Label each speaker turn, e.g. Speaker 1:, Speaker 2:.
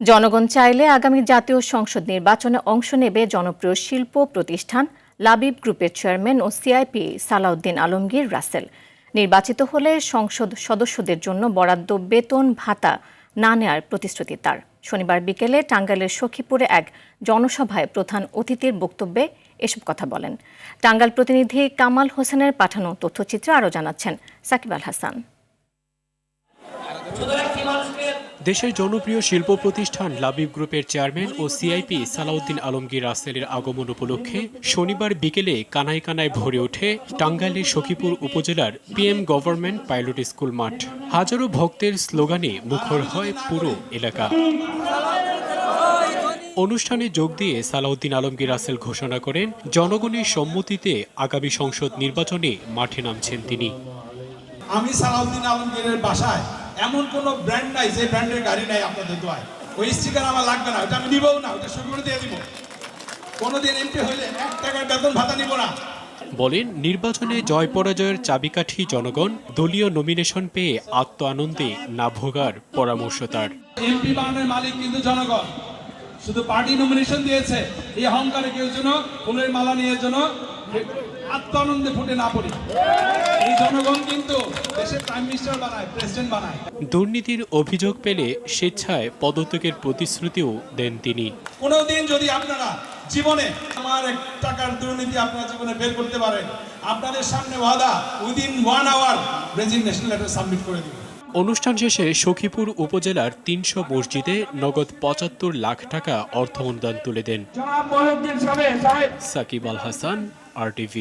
Speaker 1: জনগণ চাইলে আগামী জাতীয় সংসদ নির্বাচনে অংশ নেবে জনপ্রিয় শিল্প প্রতিষ্ঠান লাবিব গ্রুপের চেয়ারম্যান ও সিআইপি সালাউদ্দিন আলমগীর রাসেল। নির্বাচিত হলে সংসদ সদস্যদের জন্য বরাদ্দ বেতন ভাতা না নেয়ার প্রতিশ্রুতি তার। শনিবার বিকেলে টাঙ্গাইলের সখীপুরে এক জনসভায় প্রধান অতিথির বক্তব্যে এসব কথা বলেন। টাঙ্গাইল প্রতিনিধি কামাল হোসেনের পাঠানো তথ্যচিত্রে আরও জানাচ্ছেন সাকিব আল হাসান।
Speaker 2: দেশের জনপ্রিয় শিল্প প্রতিষ্ঠান লাবিব গ্রুপের চেয়ারম্যান ও সিআইপি সালাউদ্দিন আলমগীর রাসেলের আগমন উপলক্ষে শনিবার বিকেলে কানায় কানায় ভরে ওঠে টাঙ্গাইলের সখীপুর উপজেলার পিএম গভর্নমেন্ট পাইলট স্কুল মাঠ। হাজারো ভক্তের স্লোগানে মুখর হয় পুরো এলাকা। অনুষ্ঠানে যোগ দিয়ে সালাউদ্দিন আলমগীর রাসেল ঘোষণা করেন, জনগণের সম্মতিতে আগামী সংসদ নির্বাচনে মাঠে নামছেন তিনি।
Speaker 3: আমি সালাউদ্দিন আলমগীরের বাসায় এমন কোন ব্র্যান্ড নাই যে ব্র্যান্ডের গাড়ি নাই আপনাদের দোয়ায়। ওই স্টিকার আমার লাগবে না, ওটা আমি নিবও না, ওটা শুরু করে দিয়ে দিব। কোনোদিন এমপি হইলে 1 টাকার বেতন ভাতা নিব না।
Speaker 2: বলেন, নির্বাচনে জয় পরাজয়ের চাবিকাঠি জনগণ, দলীয় নমিনেশন পেয়ে আত্ম আনন্দে না ভোগার পরামর্শ তার।
Speaker 3: এমপি বানানোর মালিক কিন্তু জনগণ, শুধু পার্টি নমিনেশন দিয়েছে এই অহংকারে কেউ যেন ফুলের মালা নিয়ে যেন আত্ম আনন্দে ফুটে না পড়ি। এই জনগণ কিন্তু দেশের প্রাইম মিনিস্টার বানায়, প্রেসিডেন্ট বানায়।
Speaker 2: দুর্নীতির অভিযোগ পেলে স্বেচ্ছায় পদত্যাগের প্রতিশ্রুতিও দেন তিনি।
Speaker 3: কোনোদিন যদি আপনারা জীবনে আমার 1 টাকার দুর্নীতি আপনার জীবনে বের করতে পারেন, আপনাদের সামনে ওয়াদা within 1 hour resignation letter submit করে দিব।
Speaker 2: অনুষ্ঠান শেষে সখীপুর উপজেলার 300 মসজিদে নগদ 75 লাখ টাকা অর্থ অনুদান তুলে দেন সাকিব আল হাসান, RTV।